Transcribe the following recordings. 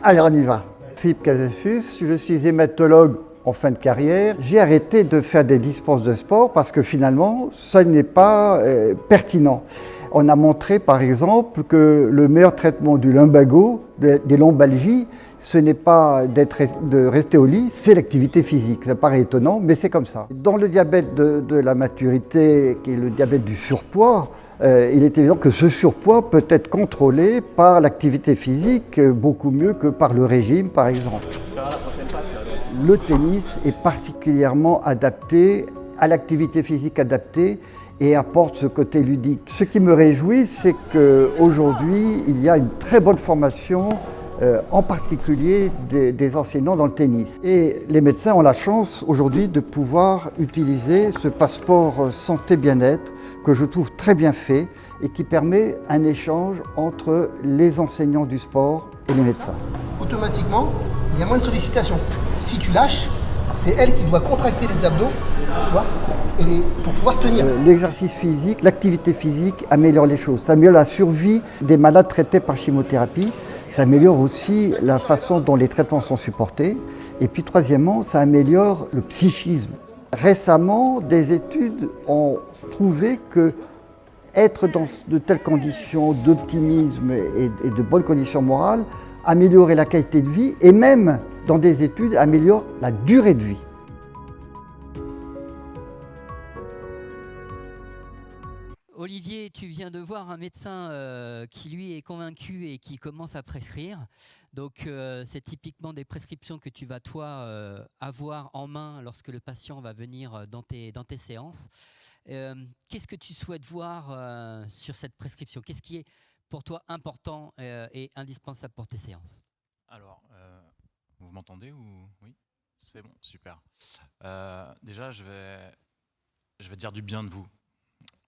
Allez, on y va. Philippe Casassus, je suis hématologue en fin de carrière. J'ai arrêté de faire des dispenses de sport parce que finalement, ça n'est pas pertinent. On a montré par exemple que le meilleur traitement du lumbago, des lombalgies, ce n'est pas de rester au lit, c'est l'activité physique. Ça paraît étonnant, mais c'est comme ça. Dans le diabète de la maturité, qui est le diabète du surpoids, il est évident que ce surpoids peut être contrôlé par l'activité physique beaucoup mieux que par le régime, par exemple. Le tennis est particulièrement adapté à l'activité physique adaptée et apporte ce côté ludique. Ce qui me réjouit, c'est qu'aujourd'hui, il y a une très bonne formation, en particulier des enseignants dans le tennis. Et les médecins ont la chance aujourd'hui de pouvoir utiliser ce passeport santé-bien-être que je trouve très bien fait et qui permet un échange entre les enseignants du sport et les médecins. Automatiquement, il y a moins de sollicitations. Si tu lâches, c'est elle qui doit contracter les abdos, tu vois, pour pouvoir tenir. L'exercice physique, l'activité physique améliore les choses. Ça améliore la survie des malades traités par chimiothérapie. Ça améliore aussi la façon dont les traitements sont supportés. Et puis troisièmement, ça améliore le psychisme. Récemment, des études ont prouvé que être dans de telles conditions d'optimisme et de bonnes conditions morales améliorait la qualité de vie et même, dans des études, améliore la durée de vie. Olivier, tu viens de voir un médecin qui lui est convaincu et qui commence à prescrire. Donc c'est typiquement des prescriptions que tu vas toi avoir en main lorsque le patient va venir dans tes séances. Qu'est-ce que tu souhaites voir sur cette prescription? Qu'est-ce qui est pour toi important et indispensable pour tes séances? Alors, vous m'entendez ou oui? C'est bon, super. Déjà, je vais dire du bien de vous.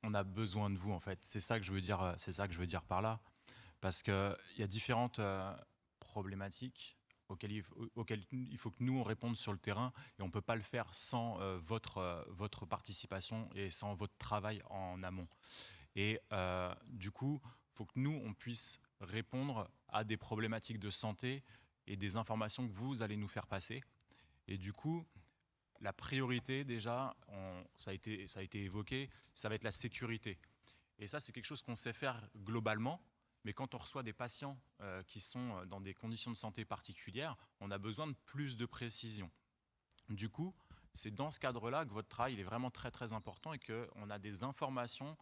On a besoin de vous en fait. C'est ça que je veux dire. C'est ça que je veux dire par là, parce que il y a différentes problématiques auxquelles il faut que nous on réponde sur le terrain, et on peut pas le faire sans votre participation et sans votre travail en amont. Et du coup, il faut que nous on puisse répondre à des problématiques de santé et des informations que vous allez nous faire passer. Et du coup, la priorité, déjà, ça a été évoqué, ça va être la sécurité. Et ça, c'est quelque chose qu'on sait faire globalement, mais quand on reçoit des patients qui sont dans des conditions de santé particulières, on a besoin de plus de précision. Du coup, c'est dans ce cadre-là que votre travail est vraiment très très important et qu'on a des informations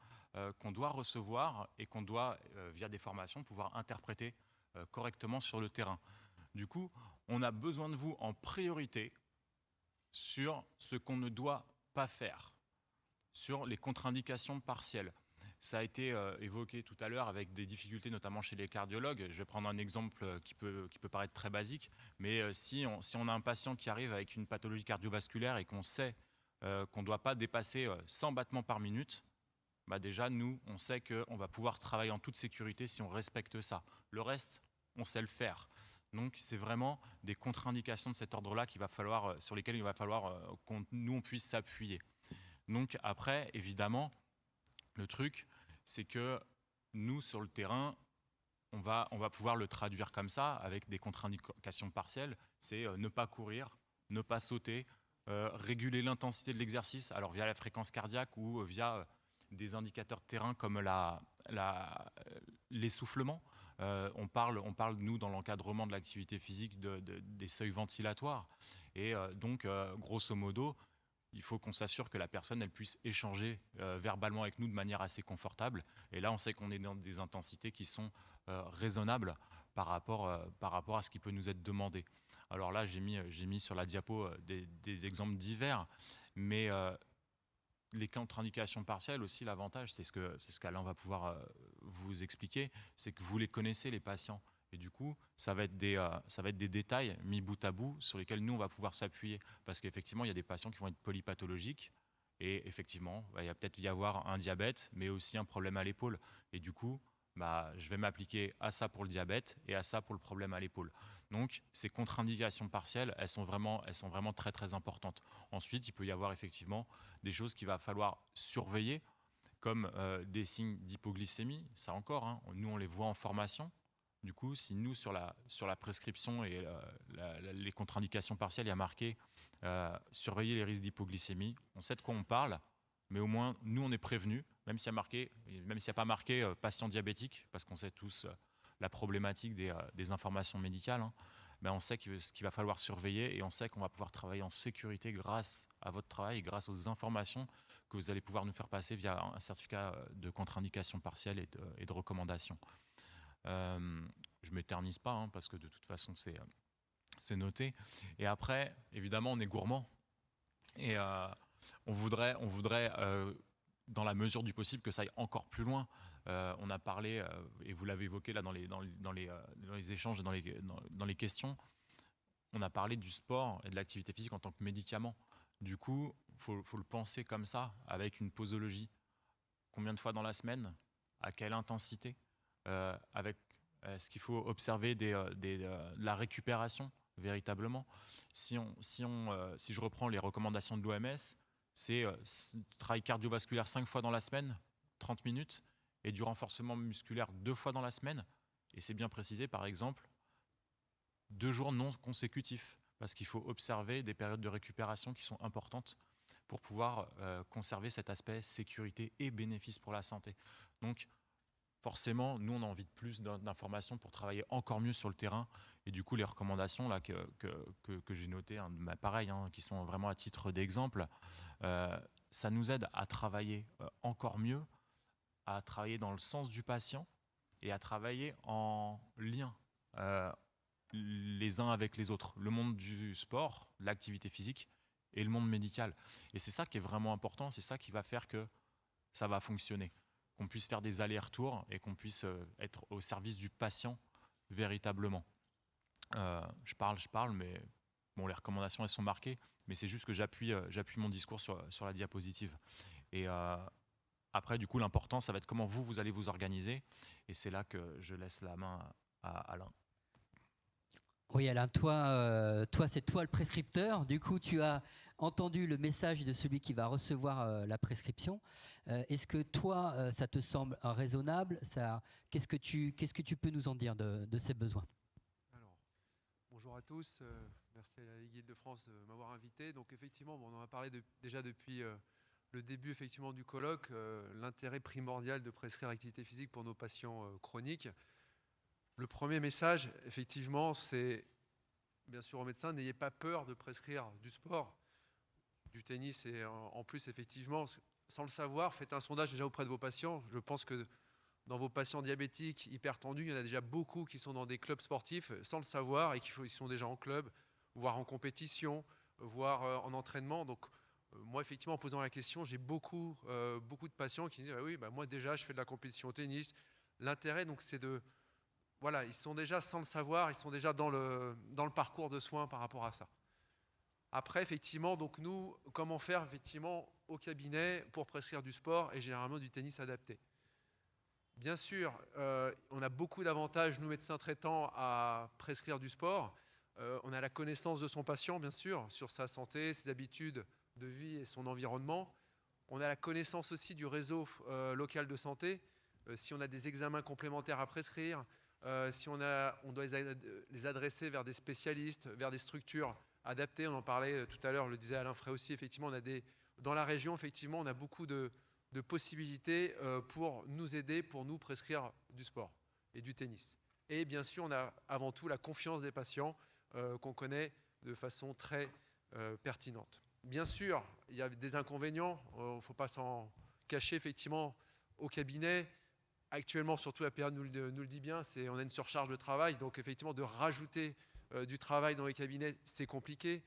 qu'on doit recevoir et qu'on doit, via des formations, pouvoir interpréter correctement sur le terrain. Du coup, on a besoin de vous en priorité sur ce qu'on ne doit pas faire, sur les contre-indications partielles. Ça a été évoqué tout à l'heure avec des difficultés notamment chez les cardiologues. Je vais prendre un exemple qui peut paraître très basique, mais si on a un patient qui arrive avec une pathologie cardiovasculaire et qu'on sait qu'on ne doit pas dépasser 100 battements par minute, bah déjà nous, on sait qu'on va pouvoir travailler en toute sécurité si on respecte ça. Le reste, on sait le faire. Donc c'est vraiment des contre-indications de cet ordre-là sur lesquelles il va falloir nous on puisse s'appuyer. Donc après, évidemment, le truc, c'est que nous, sur le terrain, on va pouvoir le traduire comme ça, avec des contre-indications partielles. C'est ne pas courir, ne pas sauter, réguler l'intensité de l'exercice, alors via la fréquence cardiaque ou via des indicateurs de terrain comme l'essoufflement. On parle, nous, dans l'encadrement de l'activité physique, des seuils ventilatoires. Et donc, grosso modo, il faut qu'on s'assure que la personne elle puisse échanger verbalement avec nous de manière assez confortable. Et là, on sait qu'on est dans des intensités qui sont raisonnables par rapport à ce qui peut nous être demandé. Alors là, j'ai mis sur la diapo des exemples divers, mais les contre-indications partielles aussi, l'avantage, c'est ce qu'Alain va pouvoir vous expliquer, c'est que vous les connaissez, les patients. Et du coup, ça va être des détails mis bout à bout sur lesquels nous, on va pouvoir s'appuyer. Parce qu'effectivement, il y a des patients qui vont être polypathologiques. Et effectivement, il va peut-être y avoir un diabète, mais aussi un problème à l'épaule. Et du coup, je vais m'appliquer à ça pour le diabète et à ça pour le problème à l'épaule. Donc, ces contre-indications partielles, elles sont vraiment très, très importantes. Ensuite, il peut y avoir effectivement des choses qu'il va falloir surveiller, comme des signes d'hypoglycémie. Ça encore, hein, nous, on les voit en formation. Du coup, si nous, sur la prescription et les contre-indications partielles, il y a marqué surveiller les risques d'hypoglycémie, on sait de quoi on parle, mais au moins, nous, on est prévenus, même s'il n'y a pas marqué patient diabétique, parce qu'on sait tous la problématique des informations médicales, hein, ben on sait ce qu'il va falloir surveiller et on sait qu'on va pouvoir travailler en sécurité grâce à votre travail et grâce aux informations que vous allez pouvoir nous faire passer via un certificat de contre-indication partielle et de recommandation. Je ne m'éternise pas, hein, parce que de toute façon, c'est noté. Et après, évidemment, on est gourmand. Et on voudrait dans la mesure du possible, que ça aille encore plus loin. On a parlé, et vous l'avez évoqué là dans les échanges, dans les questions, on a parlé du sport et de l'activité physique en tant que médicament. Du coup, faut le penser comme ça, avec une posologie. Combien de fois dans la semaine? À quelle intensité? Est-ce qu'il faut observer la récupération véritablement? Si je reprends les recommandations de l'OMS, c'est travail cardiovasculaire 5 fois dans la semaine, 30 minutes, et du renforcement musculaire 2 fois dans la semaine. Et c'est bien précisé, par exemple, 2 jours non consécutifs, parce qu'il faut observer des périodes de récupération qui sont importantes pour pouvoir conserver cet aspect sécurité et bénéfice pour la santé. Donc, forcément, nous, on a envie de plus d'informations pour travailler encore mieux sur le terrain. Et du coup, les recommandations là, que j'ai notées, hein, pareil, hein, qui sont vraiment à titre d'exemple, ça nous aide à travailler encore mieux, à travailler dans le sens du patient et à travailler en lien les uns avec les autres. Le monde du sport, l'activité physique et le monde médical. Et c'est ça qui est vraiment important, c'est ça qui va faire que ça va fonctionner. Qu'on puisse faire des allers-retours et qu'on puisse être au service du patient véritablement. Je parle, mais bon, les recommandations, elles sont marquées, mais c'est juste que j'appuie mon discours sur la diapositive. Et après, du coup, l'important, ça va être comment vous allez vous organiser. Et c'est là que je laisse la main à Alain. Oui, Alain, toi, c'est toi le prescripteur. Du coup, tu as entendu le message de celui qui va recevoir la prescription. Est-ce que toi, ça te semble raisonnable? Qu'est-ce que tu peux nous en dire de ces besoins? Alors, bonjour à tous. Merci à la Ligue Île-de-France de m'avoir invité. Donc, effectivement, on en a parlé déjà depuis le début effectivement, du colloque, l'intérêt primordial de prescrire l'activité physique pour nos patients chroniques. Le premier message, effectivement, c'est, bien sûr, aux médecins, n'ayez pas peur de prescrire du sport, du tennis, et en plus, effectivement, sans le savoir, faites un sondage déjà auprès de vos patients. Je pense que dans vos patients diabétiques, hypertendus, il y en a déjà beaucoup qui sont dans des clubs sportifs sans le savoir et qui sont déjà en club, voire en compétition, voire en entraînement. Donc, moi, effectivement, en posant la question, j'ai beaucoup de patients qui disent « Oui, moi déjà, je fais de la compétition au tennis ». L'intérêt, donc, c'est de... Voilà, ils sont déjà, sans le savoir, ils sont déjà dans le parcours de soins par rapport à ça. Après, effectivement, donc nous, comment faire effectivement au cabinet pour prescrire du sport et généralement du tennis adapté? Bien sûr, on a beaucoup d'avantages, nous médecins traitants, à prescrire du sport. On a la connaissance de son patient, bien sûr, sur sa santé, ses habitudes de vie et son environnement. On a la connaissance aussi du réseau local de santé. Si on a des examens complémentaires à prescrire, si on doit les adresser vers des spécialistes, vers des structures adaptées, on en parlait tout à l'heure, le disait Alain Frey aussi, effectivement, dans la région, effectivement, on a beaucoup de possibilités pour nous aider, pour nous prescrire du sport et du tennis. Et bien sûr, on a avant tout la confiance des patients qu'on connaît de façon très pertinente. Bien sûr, il y a des inconvénients, il ne faut pas s'en cacher, effectivement, au cabinet. Actuellement, surtout la période nous le dit bien, on a une surcharge de travail, donc effectivement de rajouter du travail dans les cabinets, c'est compliqué.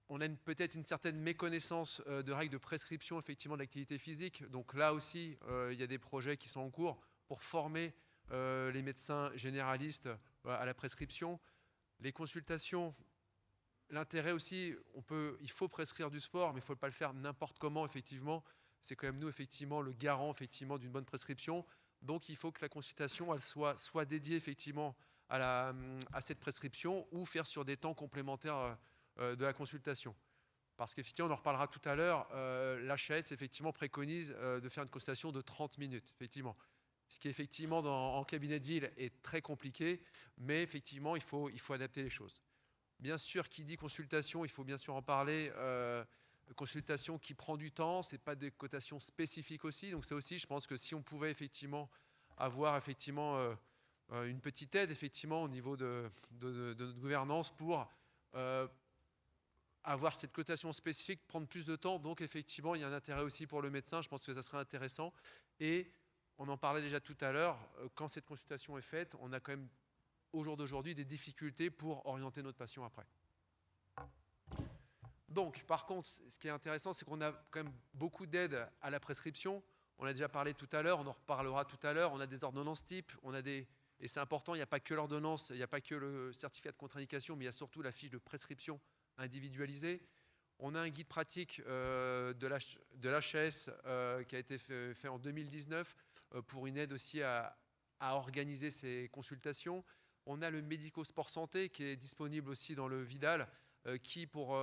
On a peut-être une certaine méconnaissance de règles de prescription effectivement de l'activité physique. Donc là aussi, il y a des projets qui sont en cours pour former les médecins généralistes à la prescription. Les consultations, l'intérêt aussi, il faut prescrire du sport, mais il ne faut pas le faire n'importe comment effectivement. C'est quand même nous effectivement le garant effectivement d'une bonne prescription. Donc, il faut que la consultation elle soit dédiée effectivement à cette prescription ou faire sur des temps complémentaires de la consultation. Parce qu'effectivement, on en reparlera tout à l'heure, l'HAS effectivement préconise de faire une consultation de 30 minutes. Effectivement. ce qui effectivement en cabinet de ville est très compliqué, mais effectivement il faut adapter les choses. Bien sûr, qui dit consultation, il faut bien sûr en parler, consultation qui prend du temps, ce n'est pas des cotations spécifiques aussi, donc ça aussi je pense que si on pouvait effectivement avoir effectivement une petite aide effectivement au niveau de notre gouvernance pour avoir cette cotation spécifique, prendre plus de temps, donc effectivement il y a un intérêt aussi pour le médecin, je pense que ça serait intéressant. Et on en parlait déjà tout à l'heure, quand cette consultation est faite, on a quand même au jour d'aujourd'hui des difficultés pour orienter notre patient après. Donc par contre, ce qui est intéressant, c'est qu'on a quand même beaucoup d'aide à la prescription. On a déjà parlé tout à l'heure, on en reparlera tout à l'heure, on a des ordonnances types, et c'est important, il n'y a pas que l'ordonnance, il n'y a pas que le certificat de contre-indication, mais il y a surtout la fiche de prescription individualisée. On a un guide pratique de l'HAS qui a été fait en 2019 pour une aide aussi à organiser ces consultations. On a le médico-sport santé qui est disponible aussi dans le Vidal, qui pour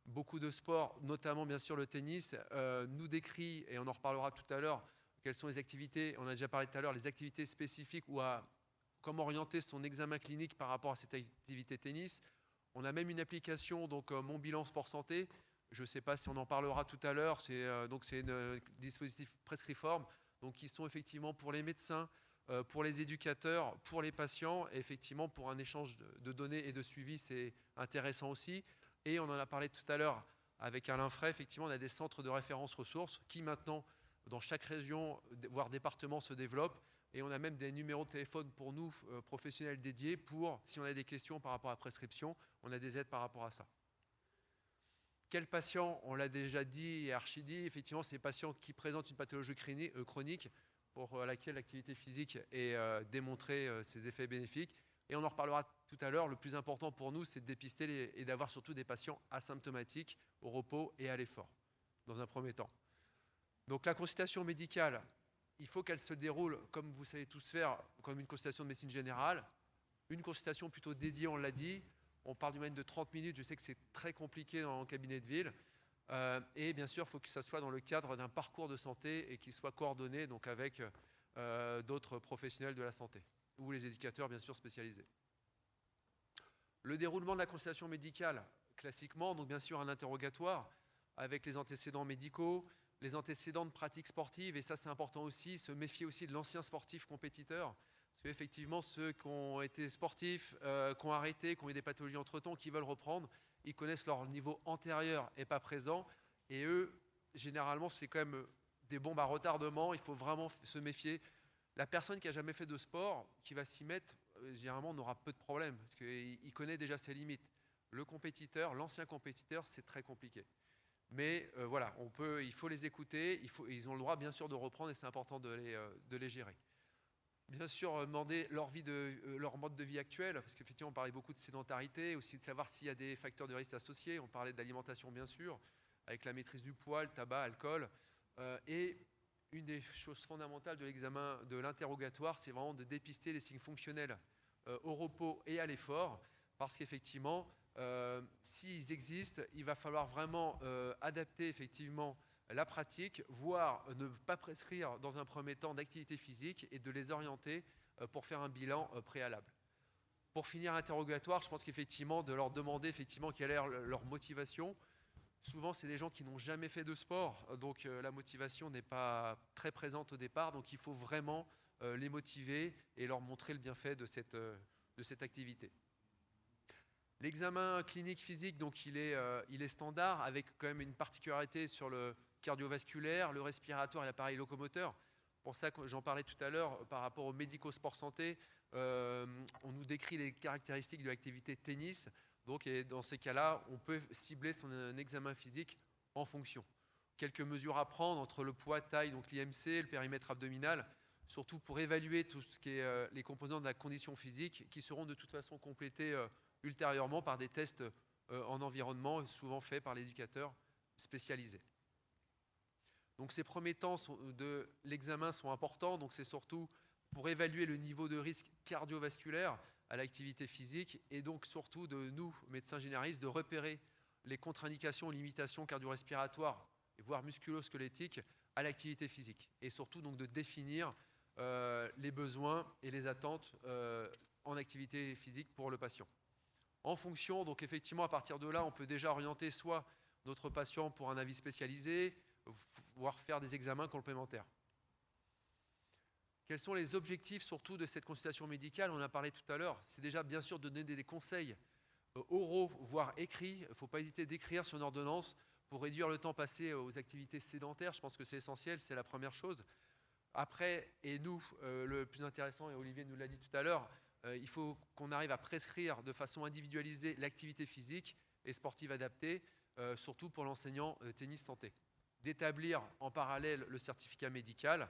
beaucoup de sports, notamment bien sûr le tennis, nous décrit, et on en reparlera tout à l'heure, quelles sont les activités, on a déjà parlé tout à l'heure, les activités spécifiques ou comment orienter son examen clinique par rapport à cette activité tennis. On a même une application, donc Mon Bilan Sport Santé. Je ne sais pas si on en parlera tout à l'heure. C'est un dispositif Prescriform, donc qui sont effectivement pour les médecins, pour les éducateurs, pour les patients, et effectivement pour un échange de données et de suivi, c'est intéressant aussi. Et on en a parlé tout à l'heure avec Alain Frey. Effectivement, on a des centres de référence ressources qui maintenant, dans chaque région, voire département, se développent. Et on a même des numéros de téléphone pour nous, professionnels dédiés, pour, si on a des questions par rapport à la prescription, on a des aides par rapport à ça. Quels patients, on l'a déjà dit et archi-dit, effectivement, c'est les patients qui présentent une pathologie chronique pour laquelle l'activité physique est démontrée ses effets bénéfiques. Et on en reparlera tout à l'heure. Le plus important pour nous, c'est de dépister et d'avoir surtout des patients asymptomatiques au repos et à l'effort, dans un premier temps. Donc la consultation médicale, il faut qu'elle se déroule, comme vous savez tous faire, comme une consultation de médecine générale. Une consultation plutôt dédiée, on l'a dit. On parle d'une moyenne de 30 minutes. Je sais que c'est très compliqué en cabinet de ville. Et bien sûr, il faut que ça soit dans le cadre d'un parcours de santé et qu'il soit coordonné donc avec d'autres professionnels de la santé ou les éducateurs, bien sûr, spécialisés. Le déroulement de la consultation médicale, classiquement, donc bien sûr un interrogatoire avec les antécédents médicaux, les antécédents de pratiques sportives, et ça c'est important aussi, se méfier aussi de l'ancien sportif compétiteur, parce qu'effectivement ceux qui ont été sportifs, qui ont arrêté, qui ont eu des pathologies entre-temps, qui veulent reprendre, ils connaissent leur niveau antérieur et pas présent, et eux, généralement c'est quand même des bombes à retardement, il faut vraiment se méfier. La personne qui n'a jamais fait de sport, qui va s'y mettre, généralement on aura peu de problèmes, parce qu'il connaît déjà ses limites. Le compétiteur, l'ancien compétiteur, c'est très compliqué. Mais voilà, il faut les écouter, ils ont le droit bien sûr de reprendre et c'est important de les gérer. Bien sûr, demander leur mode de vie actuel, parce qu'effectivement on parlait beaucoup de sédentarité, aussi de savoir s'il y a des facteurs de risque associés, on parlait de l'alimentation bien sûr, avec la maîtrise du poids, le tabac, l'alcool. Et une des choses fondamentales de l'examen de l'interrogatoire, c'est vraiment de dépister les signes fonctionnels au repos et à l'effort, parce qu'effectivement, s'ils existent, il va falloir vraiment adapter effectivement la pratique, voire ne pas prescrire dans un premier temps d'activité physique et de les orienter pour faire un bilan préalable. Pour finir l'interrogatoire, je pense qu'effectivement, de leur demander effectivement quelle est leur motivation. Souvent, c'est des gens qui n'ont jamais fait de sport, donc la motivation n'est pas très présente au départ, donc il faut vraiment les motiver et leur montrer le bienfait de cette activité. L'examen clinique physique, donc il est standard avec quand même une particularité sur le cardiovasculaire, le respiratoire et l'appareil locomoteur. Pour ça, j'en parlais tout à l'heure par rapport au médico-sport santé, on nous décrit les caractéristiques de l'activité tennis. Donc, et dans ces cas-là, on peut cibler son examen physique en fonction. Quelques mesures à prendre entre le poids, taille, donc l'IMC, le périmètre abdominal, surtout pour évaluer tout ce qui est les composants de la condition physique qui seront de toute façon complétés ultérieurement par des tests en environnement, souvent faits par l'éducateur spécialisé. Donc ces premiers temps de l'examen sont importants, donc c'est surtout pour évaluer le niveau de risque cardiovasculaire à l'activité physique et donc surtout de nous, médecins généralistes, de repérer les contre-indications, limitations cardio-respiratoires, voire musculo-squelettiques à l'activité physique et surtout donc de définir les besoins et les attentes en activité physique pour le patient. En fonction, donc effectivement, à partir de là, on peut déjà orienter soit notre patient pour un avis spécialisé, voire faire des examens complémentaires. Quels sont les objectifs surtout de cette consultation médicale? On en a parlé tout à l'heure. C'est déjà bien sûr de donner des conseils oraux, voire écrits. Il ne faut pas hésiter d'écrire sur une ordonnance pour réduire le temps passé aux activités sédentaires. Je pense que c'est essentiel, c'est la première chose. Après, et nous, le plus intéressant, et Olivier nous l'a dit tout à l'heure, il faut qu'on arrive à prescrire de façon individualisée l'activité physique et sportive adaptée, surtout pour l'enseignant tennis santé. D'établir en parallèle le certificat médical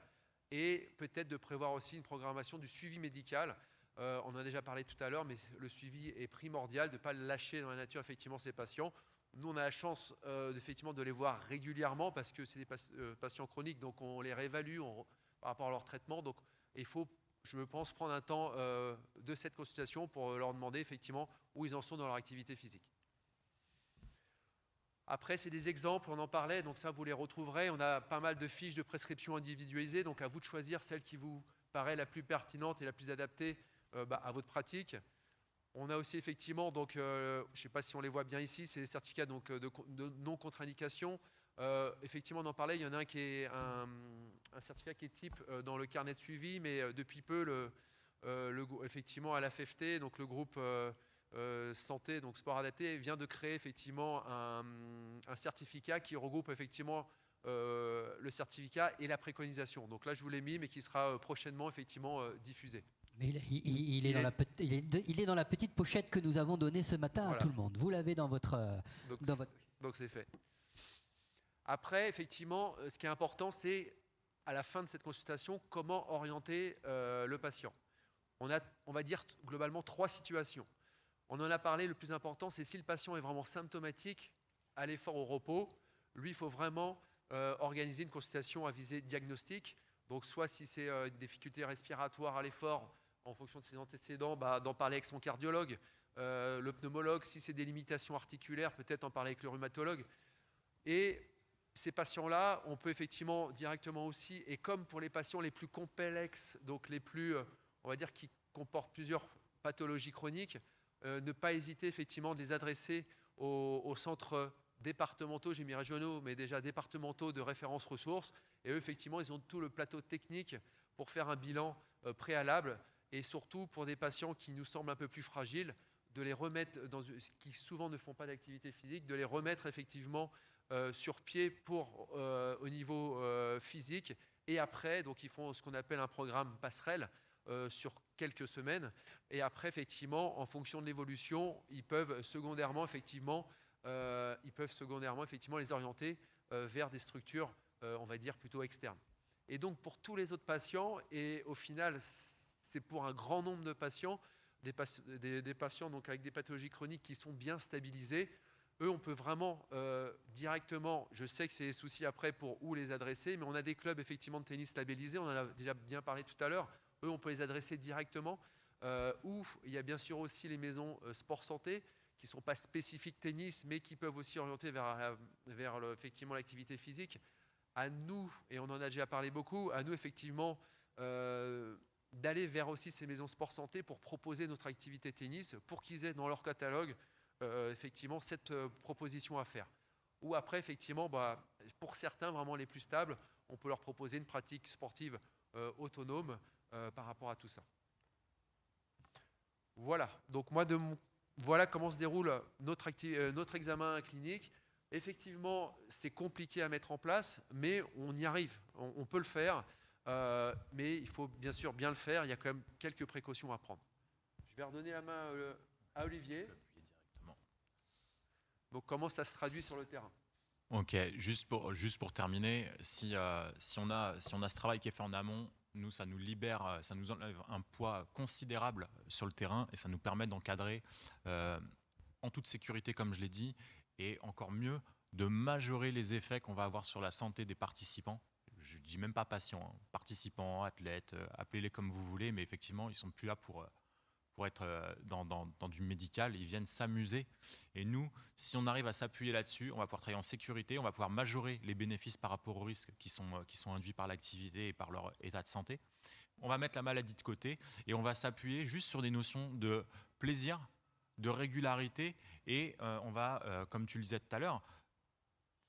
et peut-être de prévoir aussi une programmation du suivi médical. On en a déjà parlé tout à l'heure, mais le suivi est primordial, de ne pas lâcher dans la nature effectivement ces patients. Nous, on a la chance effectivement de les voir régulièrement parce que c'est des patients chroniques, donc on les réévalue par rapport à leur traitement. Donc il faut, je pense, prendre un temps de cette consultation pour leur demander effectivement où ils en sont dans leur activité physique. Après, c'est des exemples, on en parlait, donc ça, vous les retrouverez. On a pas mal de fiches de prescription individualisées, donc à vous de choisir celle qui vous paraît la plus pertinente et la plus adaptée à votre pratique. On a aussi effectivement, donc, je ne sais pas si on les voit bien ici, c'est les certificats donc, de non-contre-indication. Effectivement, on en parlait, il y en a un qui est un certificat qui est type dans le carnet de suivi, mais depuis peu, effectivement, à la FFT, donc le groupe santé, donc sport adapté, vient de créer effectivement un certificat qui regroupe effectivement le certificat et la préconisation. Donc là, je vous l'ai mis, mais qui sera prochainement effectivement diffusé. Mais il est dans la petite pochette que nous avons donnée ce matin à tout le monde. Vous l'avez dans votre... Donc c'est fait. Après, effectivement, ce qui est important, c'est à la fin de cette consultation, comment orienter le patient. On va dire globalement 3 situations. On en a parlé, le plus important, c'est si le patient est vraiment symptomatique, à l'effort, au repos, lui, il faut vraiment organiser une consultation à visée diagnostique. Donc soit si c'est une difficulté respiratoire à l'effort, en fonction de ses antécédents, d'en parler avec son cardiologue, le pneumologue, si c'est des limitations articulaires, peut-être en parler avec le rhumatologue. Et ces patients-là, on peut effectivement directement aussi, et comme pour les patients les plus complexes, donc les plus, on va dire, qui comportent plusieurs pathologies chroniques, ne pas hésiter effectivement de les adresser aux centres départementaux, j'ai mis régionaux, mais déjà départementaux de référence ressources. Et eux, effectivement, ils ont tout le plateau technique pour faire un bilan préalable. Et surtout, pour des patients qui nous semblent un peu plus fragiles, de les remettre, qui souvent ne font pas d'activité physique, de les remettre effectivement sur pied au niveau physique. Et après, donc, ils font ce qu'on appelle un programme passerelle sur quelques semaines. Et après, effectivement, en fonction de l'évolution, ils peuvent secondairement, effectivement, les orienter vers des structures, on va dire, plutôt externes. Et donc, pour tous les autres patients, et au final, c'est pour un grand nombre de patients, des patients donc, avec des pathologies chroniques qui sont bien stabilisés, eux, on peut vraiment directement, je sais que c'est des soucis après pour où les adresser, mais on a des clubs effectivement de tennis stabilisés, on en a déjà bien parlé tout à l'heure, eux, on peut les adresser directement, ou il y a bien sûr aussi les maisons sport santé, qui ne sont pas spécifiques tennis, mais qui peuvent aussi orienter vers effectivement l'activité physique. À nous, et on en a déjà parlé beaucoup, à nous effectivement d'aller vers aussi ces maisons sport santé pour proposer notre activité tennis, pour qu'ils aient dans leur catalogue effectivement cette proposition à faire. Ou après, effectivement, pour certains vraiment les plus stables, on peut leur proposer une pratique sportive autonome par rapport à tout ça. Voilà, donc voilà comment se déroule notre examen clinique. Effectivement, c'est compliqué à mettre en place, mais on y arrive, on peut le faire, mais il faut bien sûr bien le faire, il y a quand même quelques précautions à prendre. Je vais redonner la main à Olivier. Donc comment ça se traduit sur le terrain? Ok, juste pour terminer, si on a ce travail qui est fait en amont, nous, ça nous libère, ça nous enlève un poids considérable sur le terrain et ça nous permet d'encadrer en toute sécurité, comme je l'ai dit, et encore mieux, de majorer les effets qu'on va avoir sur la santé des participants. Je ne dis même pas patients, hein, participants, athlètes, appelez-les comme vous voulez, mais effectivement, ils ne sont plus là pour être dans du médical, ils viennent s'amuser. Et nous, si on arrive à s'appuyer là-dessus, on va pouvoir travailler en sécurité, on va pouvoir majorer les bénéfices par rapport aux risques qui sont induits par l'activité et par leur état de santé. on va mettre la maladie de côté et on va s'appuyer juste sur des notions de plaisir, de régularité et on va, comme tu le disais tout à l'heure,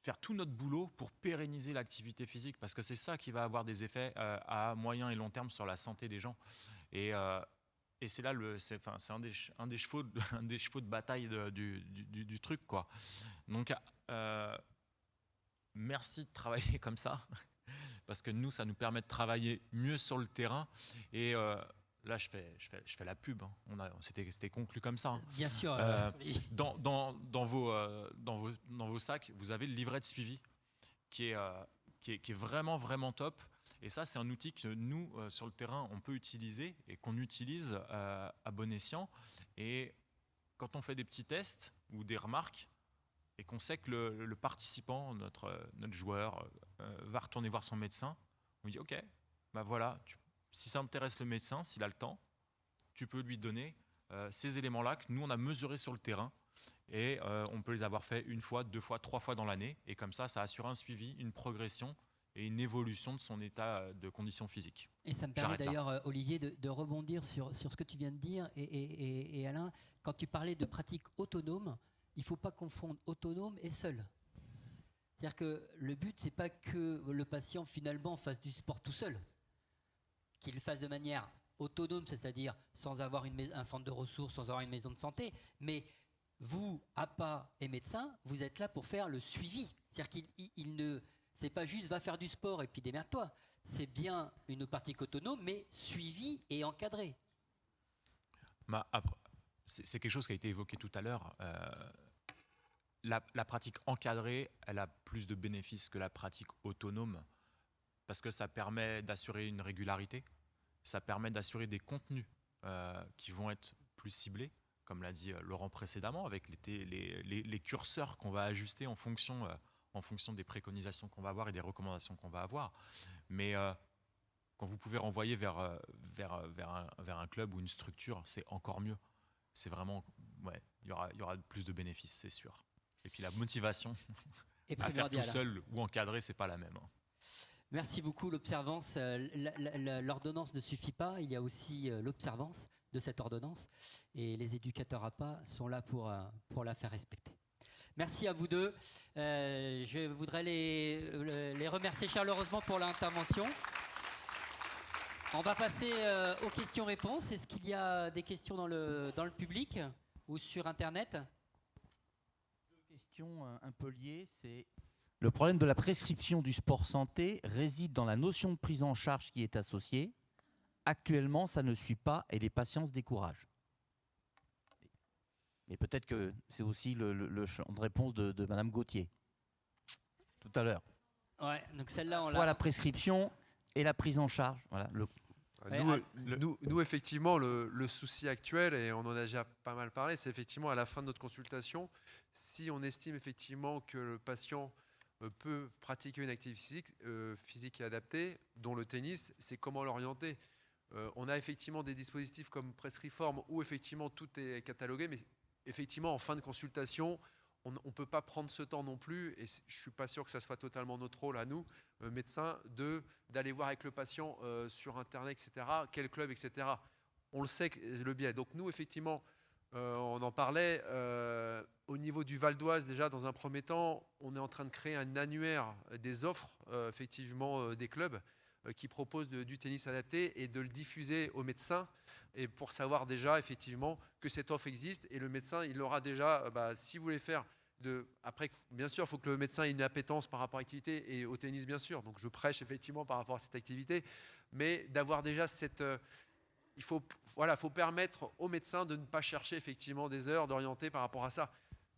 faire tout notre boulot pour pérenniser l'activité physique parce que c'est ça qui va avoir des effets à moyen et long terme sur la santé des gens. Et c'est là c'est un des chevaux de bataille du truc, quoi. Donc merci de travailler comme ça parce que nous, ça nous permet de travailler mieux sur le terrain. Et là, je fais la pub. Hein. C'était conclu comme ça. Hein. Bien sûr. Oui. Dans vos sacs, vous avez le livret de suivi qui est vraiment, vraiment top. Et ça, c'est un outil que nous, sur le terrain, on peut utiliser et qu'on utilise à bon escient. Et quand on fait des petits tests ou des remarques et qu'on sait que le participant, notre joueur, va retourner voir son médecin, on lui dit « Ok, bah voilà, si ça intéresse le médecin, s'il a le temps, tu peux lui donner ces éléments-là que nous, on a mesurés sur le terrain. Et on peut les avoir fait 1 fois, 2 fois, 3 fois dans l'année. Et comme ça assure un suivi, une progression et une évolution de son état de condition physique. Et ça me permet d'ailleurs, Olivier, de rebondir sur ce que tu viens de dire. Et Alain, quand tu parlais de pratique autonome, il ne faut pas confondre autonome et seul. C'est-à-dire que le but, ce n'est pas que le patient, finalement, fasse du sport tout seul. Qu'il le fasse de manière autonome, c'est-à-dire sans avoir un centre de ressources, sans avoir une maison de santé. Mais vous, APA et médecin, vous êtes là pour faire le suivi. C'est-à-dire qu'il ne... C'est pas juste va faire du sport et puis démerde-toi. C'est bien une pratique autonome, mais suivie et encadrée. C'est quelque chose qui a été évoqué tout à l'heure. La pratique encadrée, elle a plus de bénéfices que la pratique autonome parce que ça permet d'assurer une régularité, ça permet d'assurer des contenus qui vont être plus ciblés, comme l'a dit Laurent précédemment, avec les curseurs qu'on va ajuster en fonction des préconisations qu'on va avoir et des recommandations qu'on va avoir. Mais quand vous pouvez renvoyer vers un club ou une structure, c'est encore mieux. C'est vraiment, il y aura plus de bénéfices, c'est sûr. Et puis la motivation à faire tout seul ou encadré, c'est pas la même. Hein. Merci beaucoup. L'observance, l'ordonnance ne suffit pas. Il y a aussi l'observance de cette ordonnance. Et les éducateurs APA sont là pour la faire respecter. Merci à vous deux. Je voudrais les remercier chaleureusement pour l'intervention. On va passer aux questions-réponses. Est-ce qu'il y a des questions dans le public ou sur Internet ? Deux questions un peu liées. C'est le problème de la prescription du sport santé réside dans la notion de prise en charge qui est associée. Actuellement, ça ne suit pas et les patients se découragent. Mais peut-être que c'est aussi le champ de réponse de Madame Gauthier, tout à l'heure. Ouais, donc celle-là, on l'a. La prescription et la prise en charge. Voilà. Nous, effectivement, le souci actuel, et on en a déjà pas mal parlé, c'est effectivement à la fin de notre consultation, si on estime effectivement que le patient peut pratiquer une activité physique et adaptée, dont le tennis, c'est comment l'orienter. On a effectivement des dispositifs comme Prescriform où effectivement tout est catalogué, mais effectivement en fin de consultation, on ne peut pas prendre ce temps non plus, et je ne suis pas sûr que ça soit totalement notre rôle à nous, médecins, d'aller voir avec le patient sur Internet, etc., quel club, etc. On le sait, le biais. Donc nous, effectivement, on en parlait, au niveau du Val d'Oise, déjà, dans un premier temps, on est en train de créer un annuaire des offres, effectivement, des clubs qui proposent du tennis adapté et de le diffuser aux médecins et pour savoir déjà effectivement que cette offre existe et le médecin il aura déjà, si vous voulez faire après bien sûr il faut que le médecin ait une appétence par rapport à l'activité et au tennis bien sûr, donc je prêche effectivement par rapport à cette activité, mais d'avoir déjà il faut permettre aux médecins de ne pas chercher effectivement des heures, d'orienter par rapport à ça.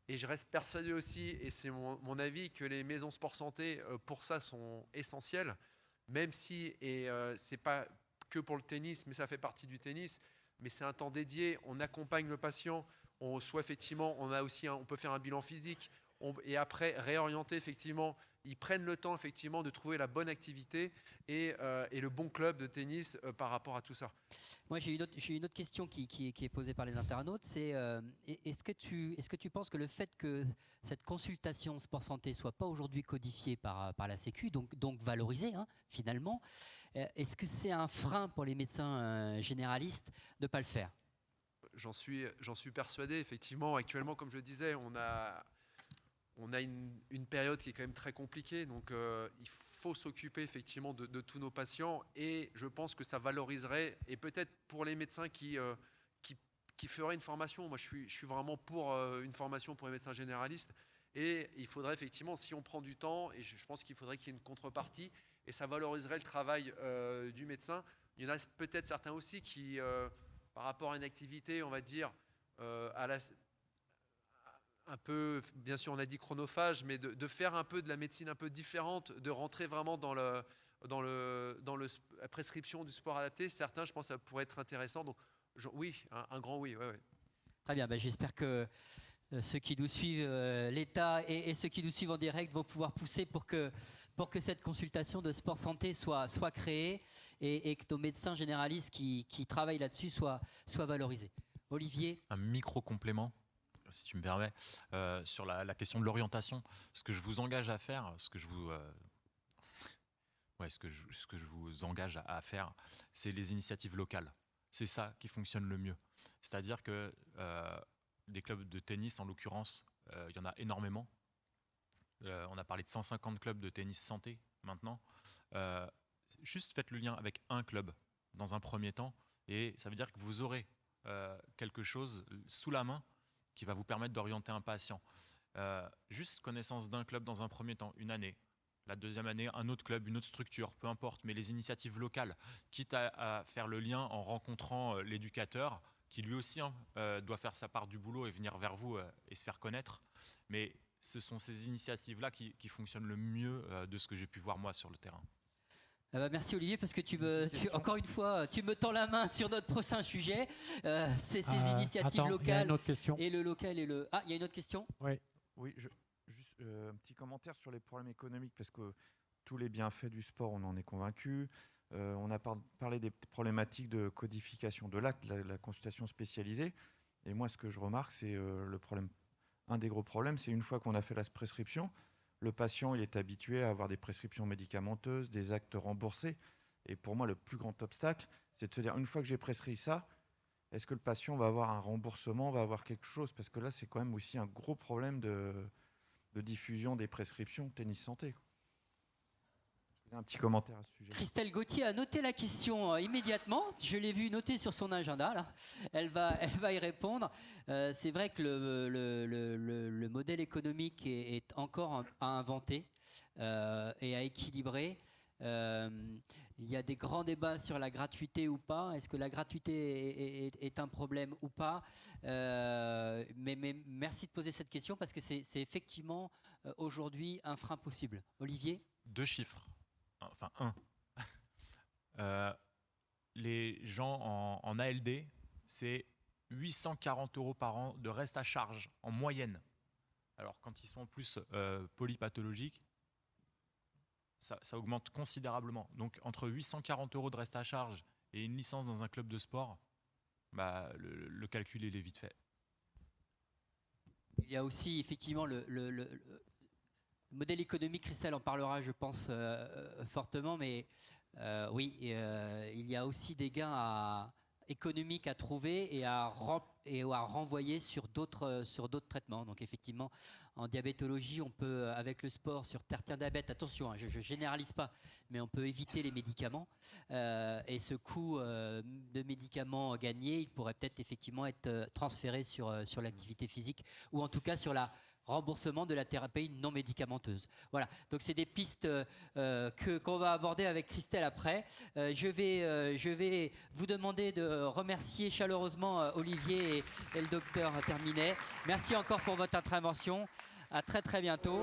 Et je reste persuadé aussi, et c'est mon avis, que les maisons sport santé pour ça sont essentielles. Même si, et c'est pas que pour le tennis, mais ça fait partie du tennis, mais c'est un temps dédié, on accompagne le patient, on peut faire un bilan physique, et après réorienter effectivement, ils prennent le temps effectivement de trouver la bonne activité et le bon club de tennis par rapport à tout ça. Moi, j'ai une autre question qui est posée par les internautes. C'est est-ce que tu penses que le fait que cette consultation sport santé soit pas aujourd'hui codifiée par la Sécu, donc valorisée finalement, est-ce que c'est un frein pour les médecins généralistes de ne pas le faire? J'en suis persuadé. Effectivement, actuellement, comme je le disais, on a une période qui est quand même très compliquée. Donc, il faut s'occuper effectivement de tous nos patients. Et je pense que ça valoriserait, et peut-être pour les médecins qui feraient une formation. Moi, je suis vraiment pour une formation pour les médecins généralistes. Et il faudrait effectivement, si on prend du temps, et je pense qu'il faudrait qu'il y ait une contrepartie, et ça valoriserait le travail du médecin. Il y en a peut-être certains aussi qui... par rapport à une activité, on va dire, un peu, bien sûr on a dit chronophage, mais de faire un peu de la médecine un peu différente, de rentrer vraiment dans la prescription du sport adapté. Certains, je pense, ça pourrait être intéressant. Donc oui, un grand oui. Ouais. Très bien, j'espère que ceux qui nous suivent, l'État et ceux qui nous suivent en direct vont pouvoir pousser pour que cette consultation de sport santé soit créée et que nos médecins généralistes qui travaillent là-dessus soient valorisés. Olivier? Un micro-complément, si tu me permets, sur la question de l'orientation. Ce que je vous engage à faire, ce que je vous engage à faire, c'est les initiatives locales. C'est ça qui fonctionne le mieux. C'est-à-dire que des clubs de tennis, en l'occurrence, il y en a énormément. On a parlé de 150 clubs de tennis santé maintenant. Juste faites le lien avec un club dans un premier temps et ça veut dire que vous aurez quelque chose sous la main qui va vous permettre d'orienter un patient. Juste connaissance d'un club dans un premier temps, une année. La deuxième année, un autre club, une autre structure, peu importe. Mais les initiatives locales, quitte à faire le lien en rencontrant l'éducateur qui lui aussi doit faire sa part du boulot et venir vers vous et se faire connaître. Mais ce sont ces initiatives-là qui fonctionnent le mieux de ce que j'ai pu voir moi sur le terrain. Merci Olivier, parce que encore une fois, tu me tends la main sur notre prochain sujet. C'est ces initiatives locales. Il y a une autre question. Et le local et le... Ah, il y a une autre question? Oui, juste un petit commentaire sur les problèmes économiques, parce que tous les bienfaits du sport, on en est convaincu. On a parlé des problématiques de codification de l'acte, la consultation spécialisée. Et moi, ce que je remarque, c'est un des gros problèmes, c'est une fois qu'on a fait la prescription, le patient il est habitué à avoir des prescriptions médicamenteuses, des actes remboursés. Et pour moi, le plus grand obstacle, c'est de se dire, une fois que j'ai prescrit ça, est-ce que le patient va avoir un remboursement, va avoir quelque chose? Parce que là, c'est quand même aussi un gros problème de diffusion des prescriptions tennis santé. Un petit commentaire à ce sujet. Christelle Gauthier a noté la question immédiatement. Je l'ai vue notée sur son agenda. Là. Elle va y répondre. C'est vrai que le modèle économique est encore à inventer et à équilibrer. Il y a des grands débats sur la gratuité ou pas. Est-ce que la gratuité est un problème ou pas? Mais merci de poser cette question parce que c'est effectivement aujourd'hui un frein possible. Olivier? 2 chiffres. Enfin, les gens en ALD, c'est 840 € par an de reste à charge en moyenne. Alors quand ils sont en plus polypathologiques, ça augmente considérablement. Donc entre 840 € de reste à charge et une licence dans un club de sport, le calcul il est vite fait. Il y a aussi effectivement le modèle économique, Christelle en parlera, je pense, fortement, mais oui, il y a aussi des gains économiques à trouver et à renvoyer sur d'autres traitements. Donc effectivement, en diabétologie, on peut, avec le sport sur tertiaire diabète, attention, je ne généralise pas, mais on peut éviter les médicaments. Et ce coût de médicaments gagnés, il pourrait peut-être effectivement être transféré sur l'activité physique ou en tout cas sur la remboursement de la thérapie non médicamenteuse. Voilà, donc c'est des pistes qu'on va aborder avec Christelle après. Je vais vous demander de remercier chaleureusement Olivier et le docteur Terminet. Merci encore pour votre intervention. À très très bientôt.